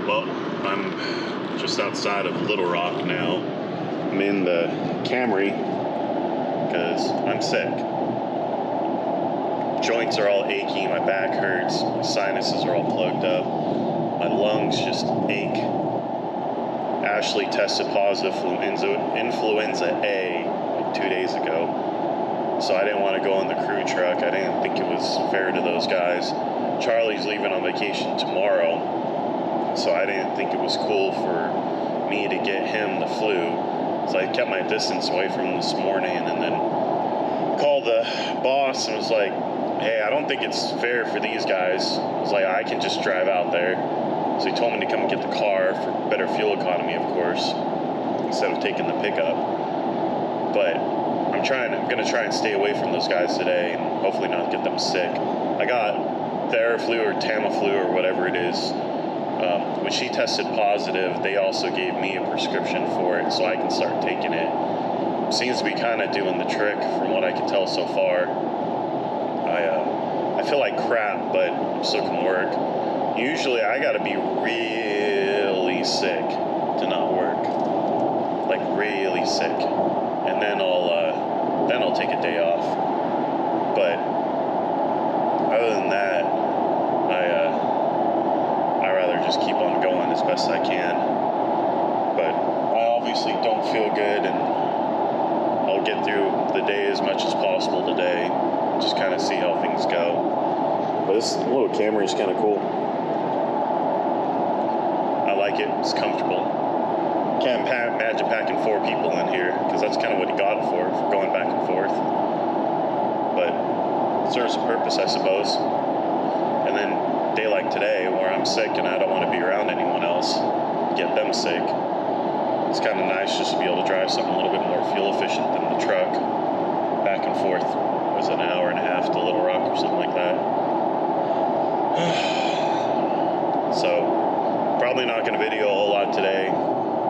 Well, I'm just outside of Little Rock now. I'm in the Camry because I'm sick. Joints are all achy, my back hurts, my sinuses are all plugged up, my lungs just ache. Ashley tested positive for influenza A like 2 days ago, so I didn't want to go in the crew truck. I didn't think it was fair to those guys. Charlie's leaving on vacation tomorrow, so I didn't think it was cool for me to get him the flu. So I kept my distance away from him this morning, and then called the boss and was like, hey, I don't think it's fair for these guys. I was like, I can just drive out there. So he told me to come get the car for better fuel economy, of course, instead of taking the pickup. But I'm going to try and stay away from those guys today and hopefully not get them sick. I got Theraflu or Tamiflu or whatever it is. When she tested positive, they also gave me a prescription for it so I can start taking it. Seems to be kind of doing the trick from what I can tell so far. I feel like crap, but I still can work. Usually I gotta be really sick to not work. Like really sick. And then I'll take a day off. But other than that, I rather just keep on going as best I can. But I obviously don't feel good, and I'll get through the day as much as possible today. Just kind of see how things go. But this little Camry is kind of cool. I like it. It's comfortable. Can't imagine packing 4 people in here, because that's kind of what he got it for going back and forth. But it serves a purpose, I suppose. And then day like today, where I'm sick and I don't want to be around anyone else, get them sick, it's kind of nice just to be able to drive something a little bit more fuel efficient than the truck back and forth. It was an hour and a half to Little Rock or something like that. So probably not going to video a whole lot today.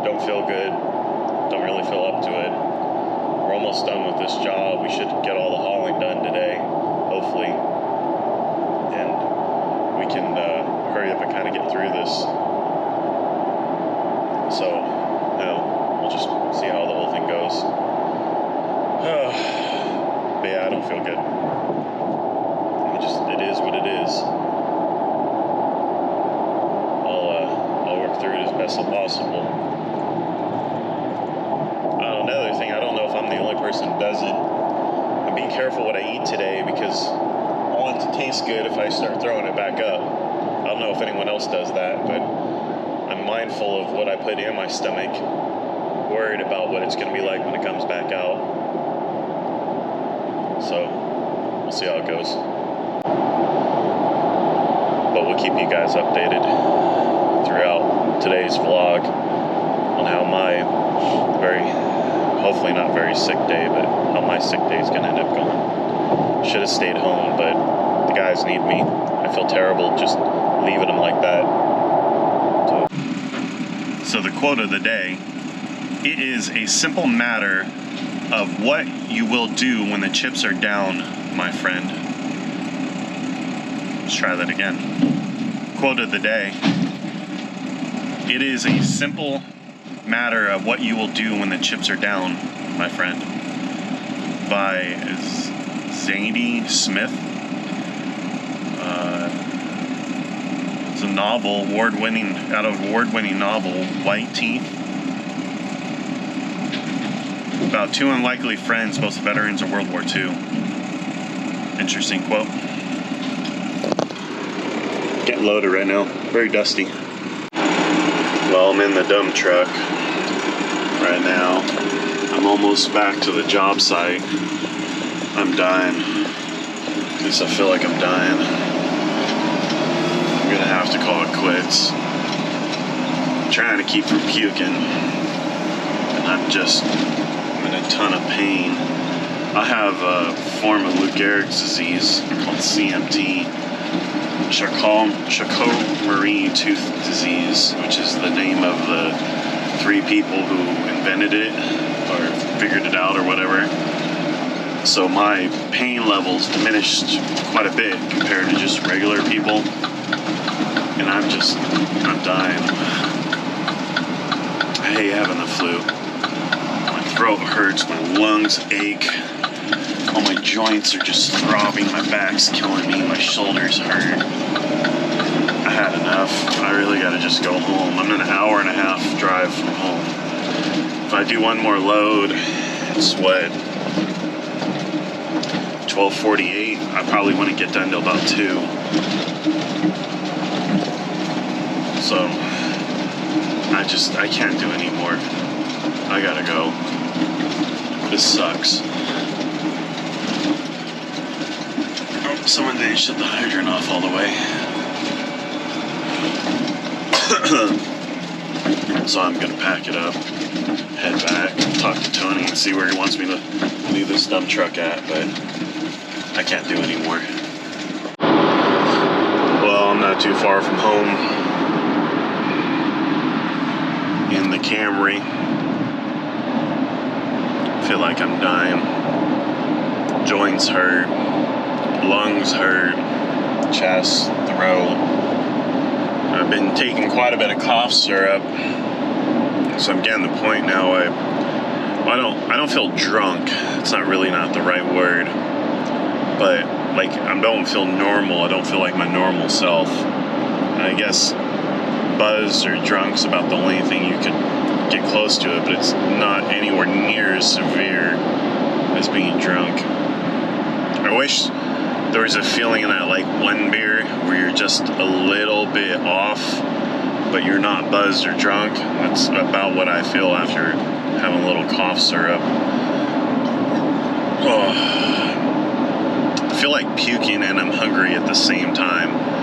Don't feel good. Don't really feel up to it. We're almost done with this job. We should get all the hauling done today, hopefully, and we can hurry up and kind of get through this. So, we'll just see how the whole thing goes. But yeah, I don't feel good. It is what it is. I'll work through it as best as possible. Another thing, I don't know if I'm the only person who does it. I'm being careful what I eat today because I want it to taste good if I start throwing it back up. I don't know if anyone else does that, but I'm mindful of what I put in my stomach, worried about what it's going to be like when it comes back out. So, we'll see how it goes. But we'll keep you guys updated throughout today's vlog on how my hopefully not very sick day, but how my sick day is going to end up going. Should have stayed home, but the guys need me. I feel terrible just leaving them like that. So the quote of the day, it is a simple matter of what you will do when the chips are down, my friend. Let's try that again. Quote of the day, it is a simple matter of what you will do when the chips are down, my friend, by Zadie Smith. It's a novel, award-winning novel, White Teeth, about 2 unlikely friends, both veterans of World War II. Interesting quote. Getting loaded right now, very dusty. Well, I'm in the dump truck right now. I'm almost back to the job site. I'm dying. At least I feel like I'm dying. I'm gonna have to call it quits. I'm trying to keep from puking, and I'm in a ton of pain. I have a form of Lou Gehrig's disease called CMT, Charcot-Marie Tooth Disease, which is the name of the 3 people who invented it or figured it out or whatever. So my pain levels diminished quite a bit compared to just regular people. And I'm dying. I hate having the flu. My throat hurts, my lungs ache, all my joints are just throbbing, my back's killing me, my shoulders hurt. I had enough. I really gotta just go home. I'm an hour and a half drive from home. If I do one more load, it's what? 12:48. I probably wouldn't get done till about 2. So I can't do anymore. I gotta go. This sucks. Oh, someone didn't shut the hydrant off all the way. So I'm gonna pack it up, head back, talk to Tony and see where he wants me to leave this dump truck at, but I can't do anymore. Well, I'm not too far from home. In the Camry. Feel like I'm dying. Joints hurt, lungs hurt, chest, throat. I've been taking quite a bit of cough syrup, so I'm getting to the point now. I don't feel drunk. It's not the right word, but like I don't feel normal. I don't feel like my normal self. And I guess buzz or drunk's about the only thing you could get close to it, but it's not anywhere near as severe as being drunk. I wish there was a feeling in that like one beer where you're just a little bit off, but you're not buzzed or drunk. That's about what I feel after having a little cough syrup. Oh. I feel like puking and I'm hungry at the same time.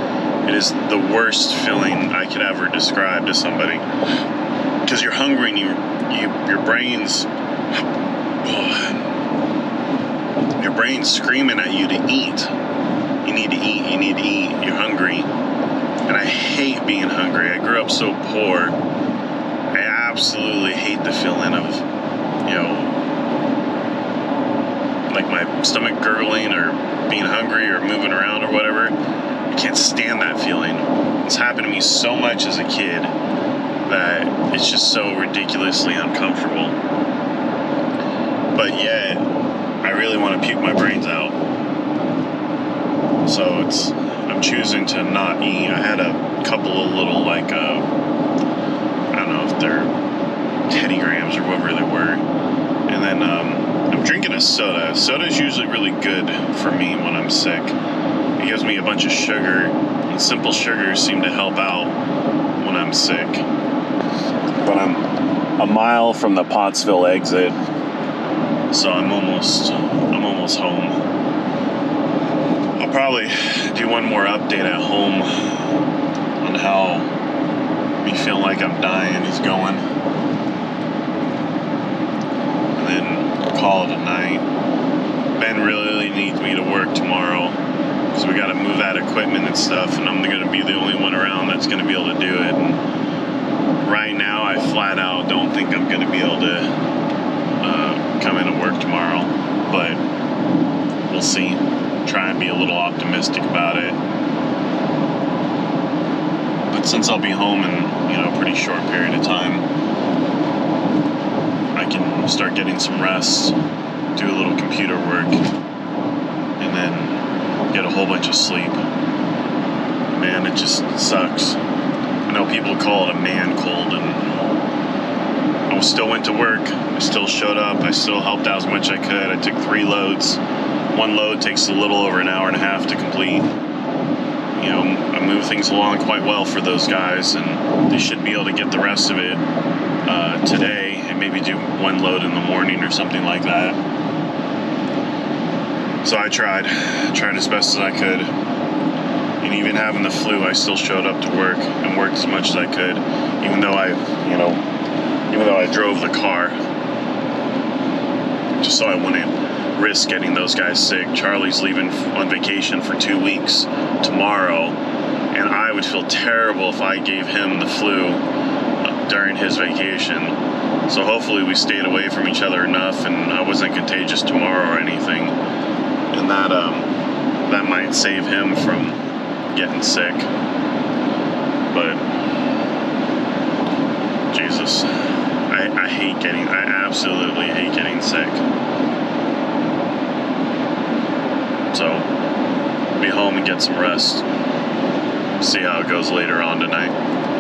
It is the worst feeling I could ever describe to somebody. Because you're hungry and your brain's screaming at you to eat. You need to eat, you need to eat, you're hungry. And I hate being hungry. I grew up so poor. I absolutely hate the feeling of, like my stomach gurgling or being hungry or moving around or whatever. I can't stand that feeling. It's happened to me so much as a kid that it's just so ridiculously uncomfortable. But yet, I really want to puke my brains out. So I'm choosing to not eat. I had a couple of little I don't know if they're Teddy Grahams or whatever they were. And then I'm drinking a soda. Soda's usually really good for me when I'm sick. It gives me a bunch of sugar, and simple sugars seem to help out when I'm sick. But I'm a mile from the Pottsville exit, so I'm almost home. I'll probably do one more update at home on how me feeling like I'm dying is going, and then call it a night. Ben really needs me to work tomorrow, because we got to move that equipment and stuff, and I'm going to be the only one around that's going to be able to do it. And right now, I flat out don't think I'm going to be able to come into work tomorrow, but we'll see. Try and be a little optimistic about it. But since I'll be home in a pretty short period of time, I can start getting some rest, do a little computer work, and then get a whole bunch of sleep. Man, it just sucks. I know people call it a man cold, and I still went to work. I still showed up. I still helped out as much as I could. I took 3 loads. One load takes a little over an hour and a half to complete. I move things along quite well for those guys, and they should be able to get the rest of it today, and maybe do 1 load in the morning or something like that. So I tried as best as I could. And even having the flu, I still showed up to work and worked as much as I could, even though I drove the car, just so I wouldn't risk getting those guys sick. Charlie's leaving on vacation for 2 weeks tomorrow, and I would feel terrible if I gave him the flu during his vacation. So hopefully we stayed away from each other enough, and I wasn't contagious tomorrow or anything, and that might save him from getting sick. absolutely hate getting sick. So, be home and get some rest. See how it goes later on tonight.